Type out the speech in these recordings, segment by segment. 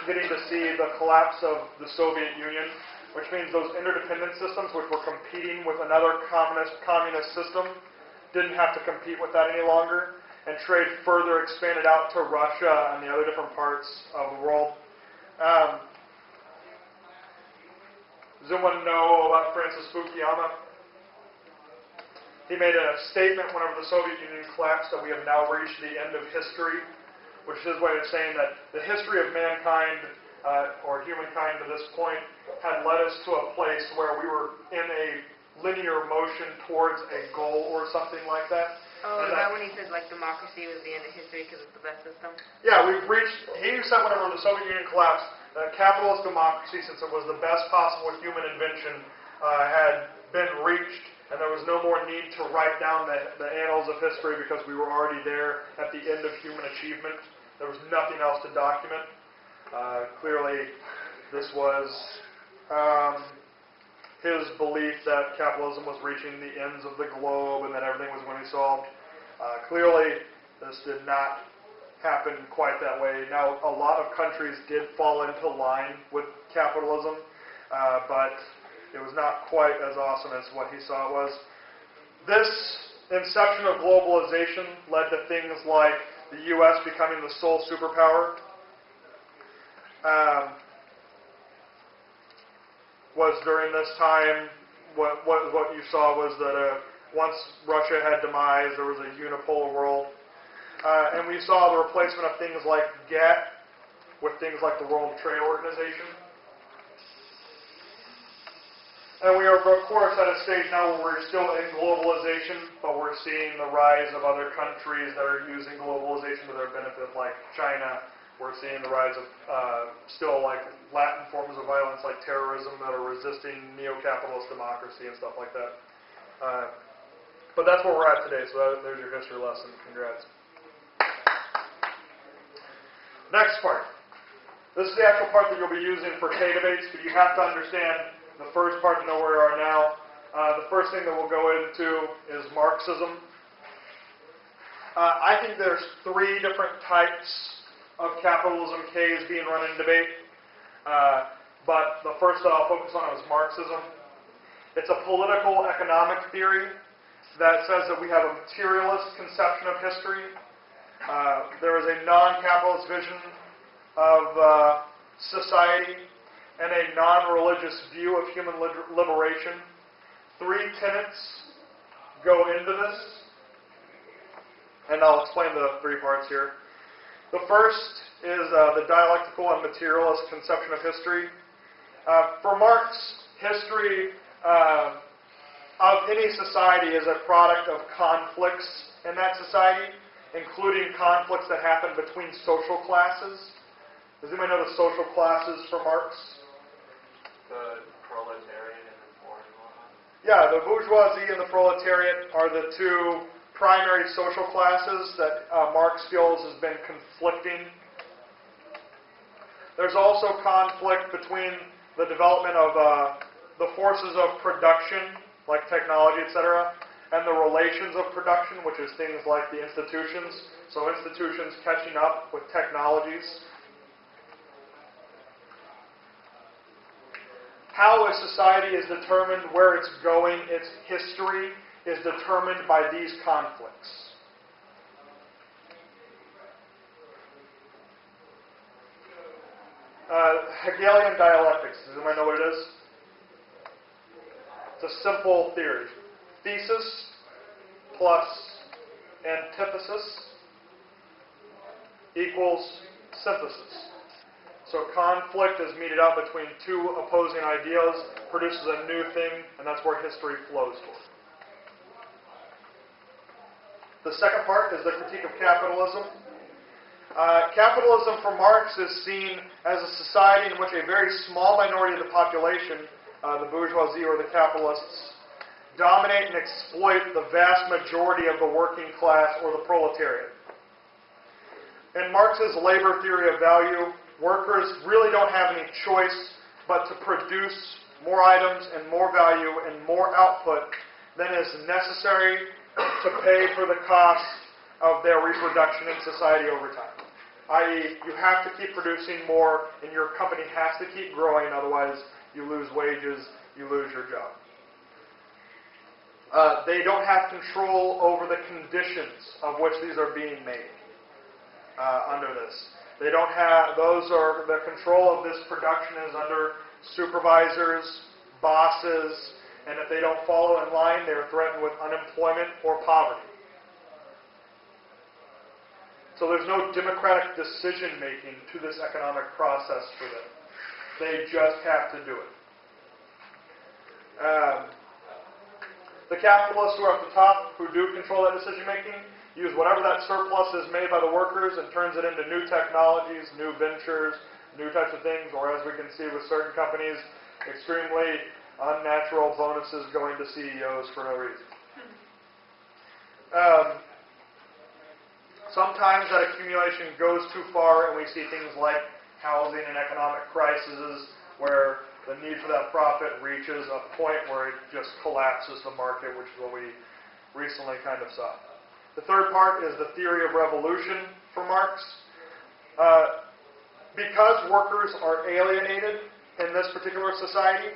getting to see the collapse of the Soviet Union, which means those interdependent systems, which were competing with another communist system, didn't have to compete with that any longer, and trade further expanded out to Russia and the other different parts of the world. Does anyone know about Francis Fukuyama? He made a statement whenever the Soviet Union collapsed that we have now reached the end of history, which is his way of saying that the history of mankind, or humankind to this point, had led us to a place where we were in a linear motion towards a goal or something like that. Oh, is that when he said, like, democracy was the end of history because it's the best system? Yeah, he said whenever the Soviet Union collapsed, that capitalist democracy, since it was the best possible human invention, had been reached, and there was no more need to write down the annals of history because we were already there at the end of human achievement. There was nothing else to document. Clearly, this was his belief that capitalism was reaching the ends of the globe and that everything was going to be solved. Clearly, this did not happen quite that way. Now, a lot of countries did fall into line with capitalism, but it was not quite as awesome as what he saw it was. This inception of globalization led to things like the U.S. becoming the sole superpower. Was during this time, what you saw was that once Russia had demise, there was a unipolar world. And we saw the replacement of things like GATT with things like the World Trade Organization. And we are, of course, at a stage now where we're still in globalization, but we're seeing the rise of other countries that are using globalization to their benefit, like China. We're seeing the rise of still like Latin forms of violence like terrorism that are resisting neo-capitalist democracy and stuff like that. But that's where we're at today, so there's your history lesson. Congrats. Next part. This is the actual part that you'll be using for K debates, but you have to understand the first part to know where we are now. The first thing that we'll go into is Marxism. I think there's three different types of capitalism K's being run in debate. But the first that I'll focus on is Marxism. It's a political economic theory that says that we have a materialist conception of history. There is a non-capitalist vision of society and a non-religious view of human liberation. Three tenets go into this, and I'll explain the three parts here. The first is the dialectical and materialist conception of history. For Marx, history of any society is a product of conflicts in that society, including conflicts that happen between social classes. Does anybody know the social classes for Marx? The proletariat and the bourgeois. Yeah, the bourgeoisie and the proletariat are the two primary social classes that Marx feels has been conflicting. There's also conflict between the development of the forces of production, like technology, etc., and the relations of production, which is things like the institutions. So institutions catching up with technologies. How a society is determined, where it's going, its history, is determined by these conflicts. Hegelian dialectics. Does anybody know what it is? It's a simple theory. Thesis plus antithesis equals synthesis. So conflict is meted out between two opposing ideas, produces a new thing, and that's where history flows toward. The second part is the critique of capitalism. Capitalism for Marx is seen as a society in which a very small minority of the population, the bourgeoisie or the capitalists, dominate and exploit the vast majority of the working class or the proletariat. In Marx's labor theory of value, workers really don't have any choice but to produce more items and more value and more output than is necessary to pay for the cost of their reproduction in society over time. i.e. you have to keep producing more and your company has to keep growing, otherwise you lose wages, you lose your job. They don't have control over the conditions of which these are being made under this. They don't have, the control of this production is under supervisors, bosses, and if they don't follow in line, they're threatened with unemployment or poverty. So there's no democratic decision-making to this economic process for them. They just have to do it. The capitalists who are at the top, who do control that decision-making, use whatever that surplus is made by the workers and turns it into new technologies, new ventures, new types of things, or as we can see with certain companies, extremely unnatural bonuses going to CEOs for no reason. Sometimes that accumulation goes too far and we see things like housing and economic crises where the need for that profit reaches a point where it just collapses the market, which is what we recently kind of saw. The third part is the theory of revolution for Marx. Because workers are alienated in this particular society,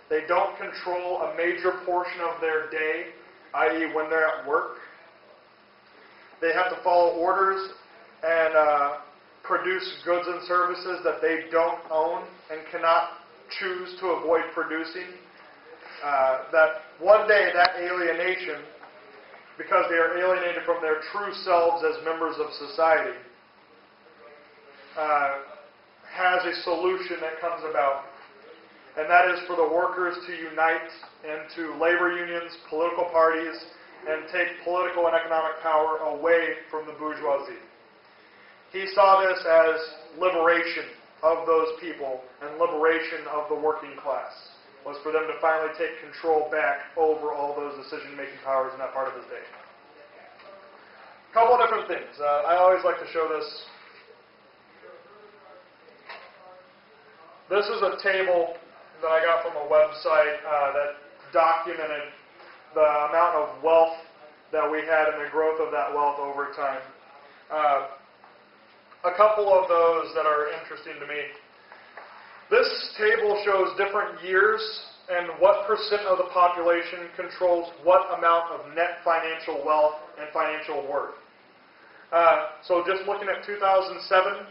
they don't control a major portion of their day, i.e. when they're at work. They have to follow orders and produce goods and services that they don't own and cannot choose to avoid producing. That one day that alienation, because they are alienated from their true selves as members of society, has a solution that comes about. And that is for the workers to unite into labor unions, political parties, and take political and economic power away from the bourgeoisie. He saw this as liberation of those people and liberation of the working class, was for them to finally take control back over all those decision-making powers in that part of his day. A couple of different things. I always like to show this. This is a table that I got from a website that documented the amount of wealth that we had and the growth of that wealth over time. A couple of those that are interesting to me. This table shows different years and what percent of the population controls what amount of net financial wealth and financial worth. So just looking at 2007,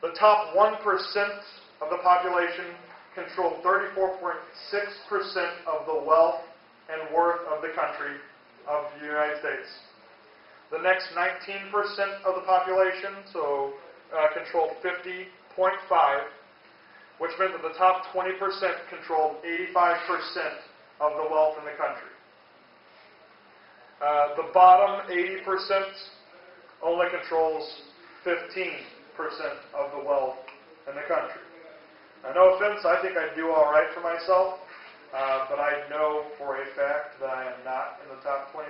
the top 1% of the population controlled 34.6% of the wealth and worth of the country, of the United States. The next 19% of the population, controlled 50.5%, which meant that the top 20% controlled 85% of the wealth in the country. The bottom 80% only controls 15% of the wealth in the country. Now, no offense, I think I do all right for myself. But I know for a fact that I am not in the top 20%.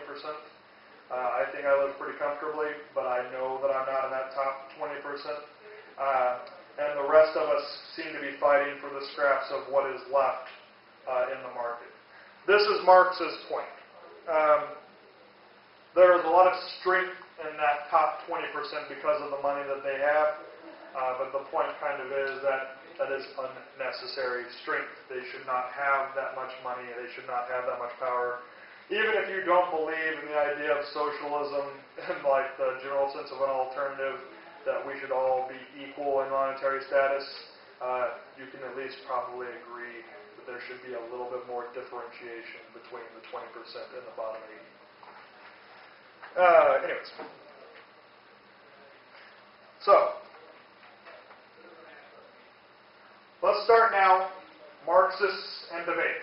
I think I live pretty comfortably, but I know that I'm not in that top 20%. And the rest of us seem to be fighting for the scraps of what is left in the market. This is Marx's point. There is a lot of strength in that top 20% because of the money that they have. But the point kind of is that is unnecessary strength. They should not have that much money. They should not have that much power. Even if you don't believe in the idea of socialism in like the general sense of an alternative, that we should all be equal in monetary status, you can at least probably agree that there should be a little bit more differentiation between the 20% and the bottom 80. Anyways. So, let's start now, Marxists and debate.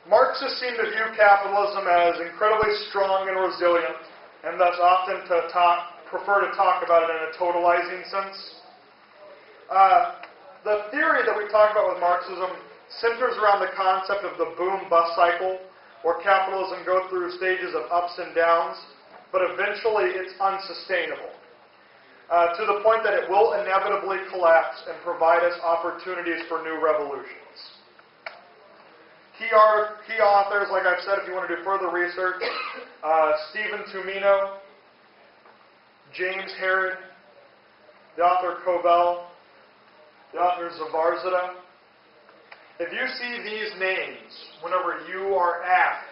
Marxists seem to view capitalism as incredibly strong and resilient, and thus often prefer to talk about it in a totalizing sense. The theory that we talk about with Marxism centers around the concept of the boom-bust cycle, where capitalism goes through stages of ups and downs, but eventually it's unsustainable. To the point that it will inevitably collapse and provide us opportunities for new revolutions. Key authors, like I've said, if you want to do further research, Stephen Tumino, James Herod, the author Covell, the author Zavarzada. If you see these names whenever you are at,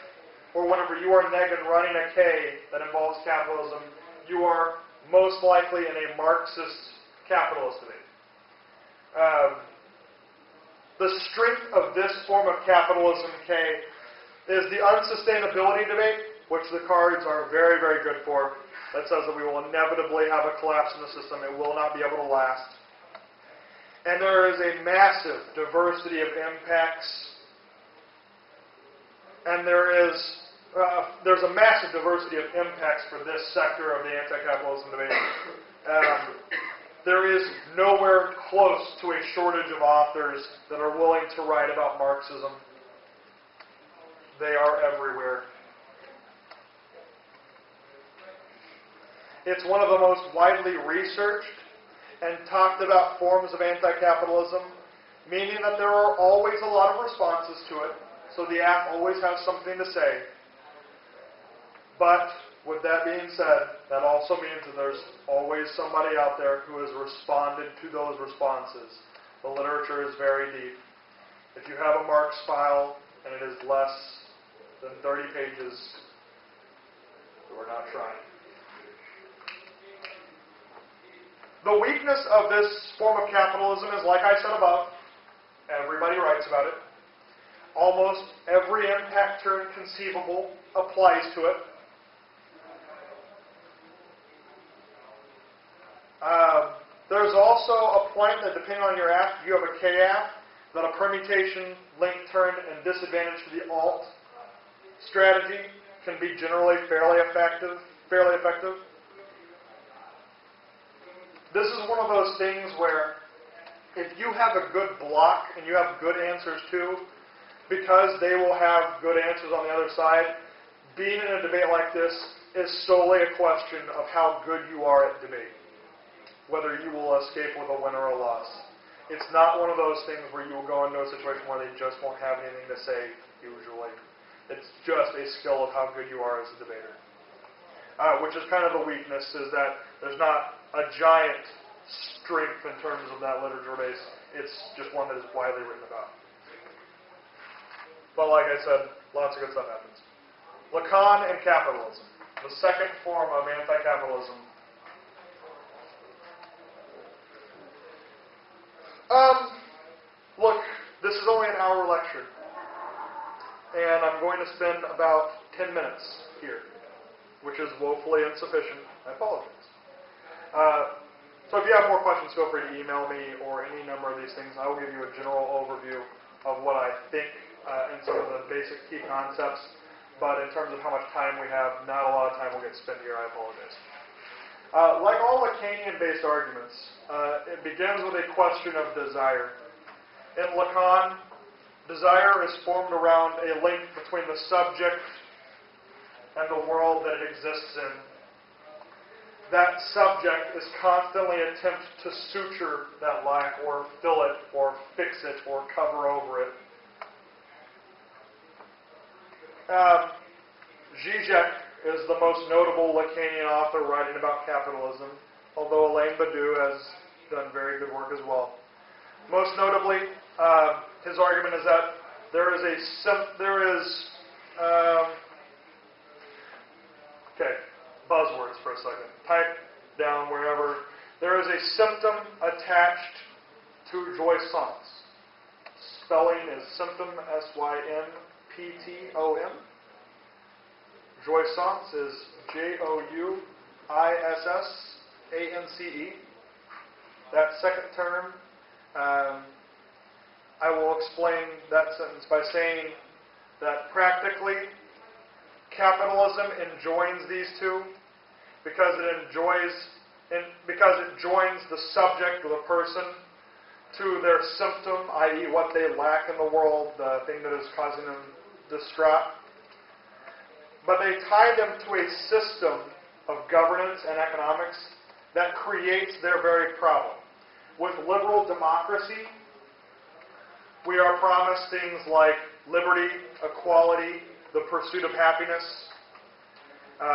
or whenever you are Negan running a K that involves capitalism, you are most likely in a Marxist capitalist debate. The strength of this form of capitalism, K, is the unsustainability debate, which the cards are very, very good for. That says that we will inevitably have a collapse in the system. It will not be able to last. And there is a massive diversity of impacts. And there's a massive diversity of impacts for this sector of the anti-capitalism debate. There is nowhere close to a shortage of authors that are willing to write about Marxism. They are everywhere. It's one of the most widely researched and talked about forms of anti-capitalism, meaning that there are always a lot of responses to it, so the app always has something to say. But with that being said, that also means that there's always somebody out there who has responded to those responses. The literature is very deep. If you have a Marx file and it is less than 30 pages, you are not trying. The weakness of this form of capitalism is, like I said above, everybody writes about it. Almost every impact turn conceivable applies to it. There's also a point that, depending on your app, you have a K app, that a permutation, link turn, and disadvantage to the alt strategy can be generally fairly effective. This is one of those things where if you have a good block and you have good answers too, because they will have good answers on the other side, being in a debate like this is solely a question of how good you are at debate, whether you will escape with a win or a loss. It's not one of those things where you will go into a situation where they just won't have anything to say, usually. It's just a skill of how good you are as a debater. Which is kind of the weakness, is that there's not a giant strength in terms of that literature base. It's just one that is widely written about. But like I said, lots of good stuff happens. Lacan and capitalism, the second form of anti-capitalism. Look, this is only an hour lecture, and I'm going to spend about 10 minutes here, which is woefully insufficient. I apologize. So if you have more questions, feel free to email me or any number of these things. I will give you a general overview of what I think and some of the basic key concepts, but in terms of how much time we have, not a lot of time will get spent here. I apologize. Like all Lacanian-based arguments, it begins with a question of desire. In Lacan, desire is formed around a link between the subject and the world that it exists in. That subject is constantly attempting to suture that lack, or fill it, or fix it, or cover over it. Zizek is the most notable Lacanian author writing about capitalism, although Alain Badiou has done very good work as well. Most notably, his argument is that buzzwords for a second. Type down wherever. There is a symptom attached to jouissance. Spelling is symptom, S-Y-M-P-T-O-M. Jouissance is J-O-U-I-S-S-A-N-C-E. That second term, I will explain that sentence by saying that practically, capitalism enjoins these two because it joins the subject or the person to their symptom, i.e. what they lack in the world, the thing that is causing them distraught. But they tie them to a system of governance and economics that creates their very problem. With liberal democracy, we are promised things like liberty, equality, the pursuit of happiness.